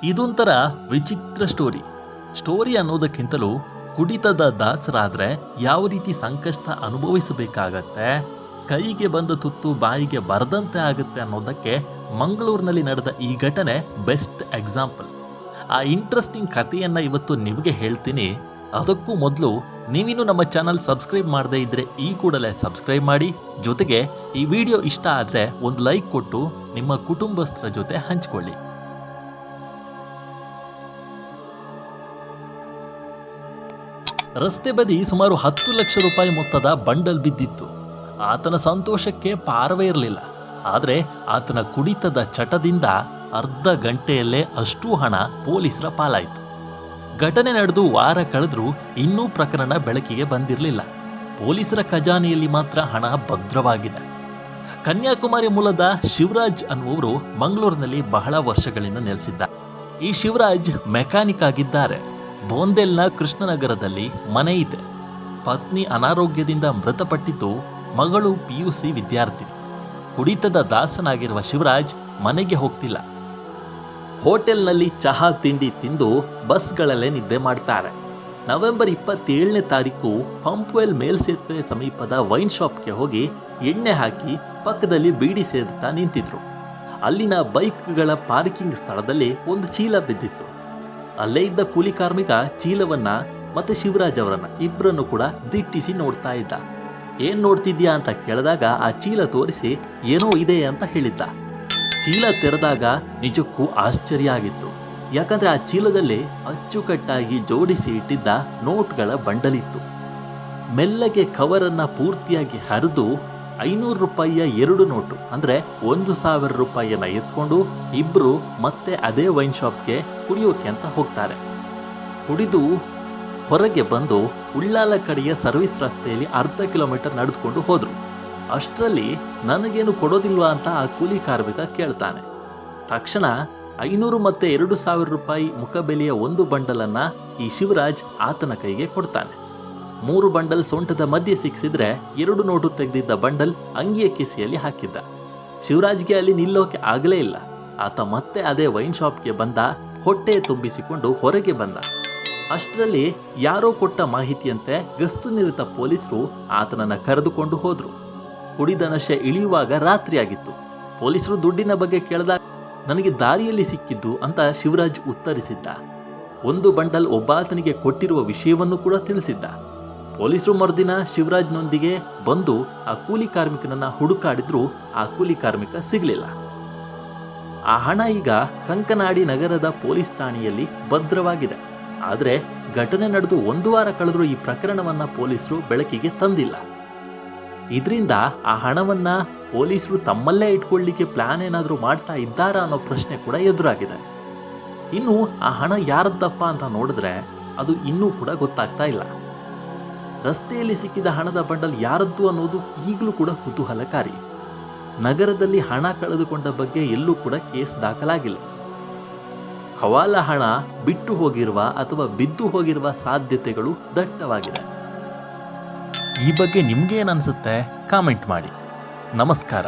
ಇದೊಂಥರ ವಿಚಿತ್ರ ಸ್ಟೋರಿ ಅನ್ನೋದಕ್ಕಿಂತಲೂ ಕುಡಿತದ ದಾಸರಾದ್ರೆ ಯಾವ ರೀತಿ ಸಂಕಷ್ಟ ಅನುಭವಿಸಬೇಕಾಗತ್ತೆ, ಕೈಗೆ ಬಂದ ತುತ್ತು ಬಾಯಿಗೆ ಬರದಂತೆ ಆಗುತ್ತೆ ಅನ್ನೋದಕ್ಕೆ ಮಂಗಳೂರಿನಲ್ಲಿ ನಡೆದ ಈ ಘಟನೆ ಬೆಸ್ಟ್ ಎಕ್ಸಾಂಪಲ್. ಆ ಇಂಟ್ರೆಸ್ಟಿಂಗ್ ಕಥೆಯನ್ನು ಇವತ್ತು ನಿಮಗೆ ಹೇಳ್ತೀನಿ. ಅದಕ್ಕೂ ಮೊದಲು ನೀವಿನ್ನೂ ನಮ್ಮ ಚಾನಲ್ ಸಬ್ಸ್ಕ್ರೈಬ್ ಮಾಡದೇ ಇದ್ದರೆ ಈ ಕೂಡಲೇ ಸಬ್ಸ್ಕ್ರೈಬ್ ಮಾಡಿ. ಜೊತೆಗೆ ಈ ವಿಡಿಯೋ ಇಷ್ಟ ಆದರೆ ಒಂದು ಲೈಕ್ ಕೊಟ್ಟು ನಿಮ್ಮ ಕುಟುಂಬಸ್ಥರ ಜೊತೆ ಹಂಚಿಕೊಳ್ಳಿ. ರಸ್ತೆ ಬದಿ ಸುಮಾರು 10 ಲಕ್ಷ ರೂಪಾಯಿ ಮೊತ್ತದ ಬಂಡಲ್ ಬಿದ್ದಿತ್ತು. ಆತನ ಸಂತೋಷಕ್ಕೆ ಪಾರವೇ ಇರಲಿಲ್ಲ. ಆದರೆ ಆತನ ಕುಡಿತದ ಚಟದಿಂದ ಅರ್ಧ ಗಂಟೆಯಲ್ಲೇ ಅಷ್ಟೂ ಹಣ ಪೊಲೀಸರ ಪಾಲಾಯಿತು. ಘಟನೆ ನಡೆದು ವಾರ ಕಳೆದ್ರೂ ಇನ್ನೂ ಪ್ರಕರಣ ಬೆಳಕಿಗೆ ಬಂದಿರಲಿಲ್ಲ. ಪೊಲೀಸರ ಖಜಾನೆಯಲ್ಲಿ ಮಾತ್ರ ಹಣ ಭದ್ರವಾಗಿದೆ. ಕನ್ಯಾಕುಮಾರಿ ಮೂಲದ ಶಿವರಾಜ್ ಅನ್ನುವರು ಮಂಗಳೂರಿನಲ್ಲಿ ಬಹಳ ವರ್ಷಗಳಿಂದ ನೆಲೆಸಿದ್ದ. ಈ ಶಿವರಾಜ್ ಮೆಕ್ಯಾನಿಕ್ ಆಗಿದ್ದಾರೆ. ಬೋಂದೆಲ್ನ ಕೃಷ್ಣನಗರದಲ್ಲಿ ಮನೆ ಇದೆ. ಪತ್ನಿ ಅನಾರೋಗ್ಯದಿಂದ ಮೃತಪಟ್ಟಿದ್ದು, ಮಗಳು PUC ವಿದ್ಯಾರ್ಥಿ. ಕುಡಿತದ ದಾಸನಾಗಿರುವ ಶಿವರಾಜ್ ಮನೆಗೆ ಹೋಗ್ತಿಲ್ಲ. ಹೋಟೆಲ್ನಲ್ಲಿ ಚಹಾ ತಿಂಡಿ ತಿಂದು ಬಸ್ಗಳಲ್ಲೇ ನಿದ್ದೆ ಮಾಡ್ತಾರೆ. ನವೆಂಬರ್ 27ನೇ ತಾರೀಕು ಪಂಪ್ವೆಲ್ ಮೇಲ್ಸೇತುವೆ ಸಮೀಪದ ವೈನ್ ಶಾಪ್ಗೆ ಹೋಗಿ ಎಣ್ಣೆ ಹಾಕಿ ಪಕ್ಕದಲ್ಲಿ ಬೀಡಿ ಸೇದುತ್ತಾ ನಿಂತಿದ್ರು. ಅಲ್ಲಿನ ಬೈಕ್ಗಳ ಪಾರ್ಕಿಂಗ್ ಸ್ಥಳದಲ್ಲಿ ಒಂದು ಚೀಲ ಬಿದ್ದಿತ್ತು. ಅಲ್ಲೇ ಇದ್ದ ಕೂಲಿ ಕಾರ್ಮಿಕ ಚೀಲವನ್ನ ಮತ್ತೆ ಶಿವರಾಜ್ ಅವರನ್ನ ಇಬ್ಬರನ್ನು ಕೂಡ ದಿಟ್ಟಿಸಿ ನೋಡ್ತಾ ಇದ್ದ. ಏನ್ ನೋಡ್ತಿದ್ಯಾ ಅಂತ ಕೇಳಿದಾಗ ಆ ಚೀಲ ತೋರಿಸಿ ಏನೋ ಇದೆ ಅಂತ ಹೇಳಿದ್ದ. ಚೀಲ ತೆರೆದಾಗ ನಿಜಕ್ಕೂ ಆಶ್ಚರ್ಯ ಆಗಿತ್ತು. ಯಾಕಂದ್ರೆ ಆ ಚೀಲದಲ್ಲಿ ಅಚ್ಚುಕಟ್ಟಾಗಿ ಜೋಡಿಸಿ ಇಟ್ಟಿದ್ದ ನೋಟ್ಗಳ ಬಂಡಲಿತ್ತು. ಮೆಲ್ಲಗೆ ಕವರನ್ನ ಪೂರ್ತಿಯಾಗಿ ಹರಿದು 500 ರೂಪಾಯಿಯ 2 ನೋಟು ಅಂದ್ರೆ 1,000 ರೂಪಾಯಿಯನ್ನ ಎತ್ಕೊಂಡು ಇಬ್ರು ಮತ್ತೆ ಅದೇ ವೈನ್ ಶಾಪ್ಗೆ ಕುಡಿಯೋಕೆ ಅಂತ ಹೋಗ್ತಾರೆ. ಕುಡಿದು ಹೊರಗೆ ಬಂದು ಉಳ್ಳಾಲ ಕಡೆಯ ಸರ್ವಿಸ್ ರಸ್ತೆಯಲ್ಲಿ ಅರ್ಧ ಕಿಲೋಮೀಟರ್ ನಡೆದುಕೊಂಡು ಹೋದ್ರು. ಅಷ್ಟರಲ್ಲಿ ನನಗೇನು ಕೊಡೋದಿಲ್ವಾ ಅಂತ ಆ ಕೂಲಿ ಕಾರ್ಮಿಕ ಕೇಳ್ತಾನೆ. ತಕ್ಷಣ 500 ಮತ್ತೆ 2,000 ರೂಪಾಯಿ ಮುಖಬೆಲೆಯ ಒಂದು ಬಂಡಲನ್ನ ಈ ಶಿವರಾಜ್ ಆತನ ಕೈಗೆ ಕೊಡ್ತಾನೆ. 3 ಬಂಡಲ್ ಸೊಂಟದ ಮಧ್ಯೆ ಸಿಕ್ಕಿಸಿದ್ರೆ 2 ನೋಟು ತೆಗೆದಿದ್ದ ಬಂಡಲ್ ಅಂಗಿಯ ಕಿಸೆಯಲ್ಲಿ ಹಾಕಿದ್ದ. ಶಿವರಾಜ್ಗೆ ಅಲ್ಲಿ ನಿಲ್ಲೋಕೆ ಆಗಲೇ ಇಲ್ಲ. ಆತ ಮತ್ತೆ ಅದೇ ವೈನ್ ಶಾಪ್ಗೆ ಬಂದ. ಹೊಟ್ಟೆ ತುಂಬಿಸಿಕೊಂಡು ಹೊರಗೆ ಬಂದ. ಅಷ್ಟರಲ್ಲಿ ಯಾರೋ ಕೊಟ್ಟ ಮಾಹಿತಿಯಂತೆ ಗಸ್ತು ನಿರತ ಪೊಲೀಸರು ಆತನನ್ನ ಕರೆದುಕೊಂಡು ಹೋದ್ರು. ಕುಡಿದ ನಶೆ ಇಳಿಯುವಾಗ ರಾತ್ರಿ ಆಗಿತ್ತು. ಪೊಲೀಸರು ದುಡ್ಡಿನ ಬಗ್ಗೆ ಕೇಳಿದಾಗ ನನಗೆ ದಾರಿಯಲ್ಲಿ ಸಿಕ್ಕಿದ್ದು ಅಂತ ಶಿವರಾಜ್ ಉತ್ತರಿಸಿದ್ದ. ಒಂದು ಬಂಡಲ್ ಒಬ್ಬಾತನಿಗೆ ಕೊಟ್ಟಿರುವ ವಿಷಯವನ್ನು ಕೂಡ ತಿಳಿಸಿದ್ದ. ಪೊಲೀಸರು ಮರುದಿನ ಶಿವರಾಜ್ನೊಂದಿಗೆ ಬಂದು ಆ ಕೂಲಿ ಕಾರ್ಮಿಕನನ್ನ ಹುಡುಕಾಡಿದ್ರು. ಆ ಕೂಲಿ ಕಾರ್ಮಿಕ ಸಿಗಲಿಲ್ಲ. ಆ ಹಣ ಈಗ ಕಂಕನಾಡಿ ನಗರದ ಪೊಲೀಸ್ ಠಾಣೆಯಲ್ಲಿ ಭದ್ರವಾಗಿದೆ. ಆದರೆ ಘಟನೆ ನಡೆದು 1 ವಾರ ಕಳೆದರೂ ಈ ಪ್ರಕರಣವನ್ನ ಪೊಲೀಸರು ಬೆಳಕಿಗೆ ತಂದಿಲ್ಲ. ಇದರಿಂದ ಆ ಹಣವನ್ನ ಪೊಲೀಸರು ತಮ್ಮಲ್ಲೇ ಇಟ್ಕೊಳ್ಳಿಕ್ಕೆ ಪ್ಲಾನ್ ಏನಾದರೂ ಮಾಡ್ತಾ ಇದ್ದಾರಾ ಅನ್ನೋ ಪ್ರಶ್ನೆ ಕೂಡ ಎದುರಾಗಿದೆ. ಇನ್ನು ಆ ಹಣ ಯಾರದ್ದಪ್ಪ ಅಂತ ನೋಡಿದ್ರೆ ಅದು ಇನ್ನೂ ಕೂಡ ಗೊತ್ತಾಗ್ತಾ ಇಲ್ಲ. ರಸ್ತೆಯಲ್ಲಿ ಸಿಕ್ಕಿದ ಹಣದ ಬಂಡಲ್ ಯಾರದ್ದು ಅನ್ನೋದು ಈಗಲೂ ಕೂಡ ಕುತೂಹಲಕಾರಿ. ನಗರದಲ್ಲಿ ಹಣ ಕಳೆದುಕೊಂಡ ಬಗ್ಗೆ ಎಲ್ಲೂ ಕೂಡ ಕೇಸ್ ದಾಖಲಾಗಿಲ್ಲ. ಹವಾಲಾ ಹಣ ಬಿಟ್ಟು ಹೋಗಿರುವ ಅಥವಾ ಬಿದ್ದು ಹೋಗಿರುವ ಸಾಧ್ಯತೆಗಳು ದಟ್ಟವಾಗಿದೆ. ಈ ಬಗ್ಗೆ ನಿಮ್ಗೇನನ್ಸುತ್ತೆ ಕಾಮೆಂಟ್ ಮಾಡಿ. ನಮಸ್ಕಾರ.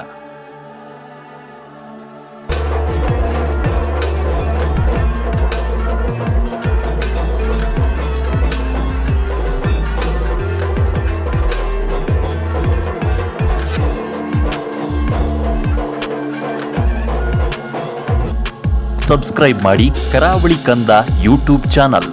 ಸಬ್ಸ್ಕ್ರೈಬ್ ಮಾಡಿ ಕರಾವಳಿ ಕಂದ ಯೂಟ್ಯೂಬ್ ಚಾನಲ್.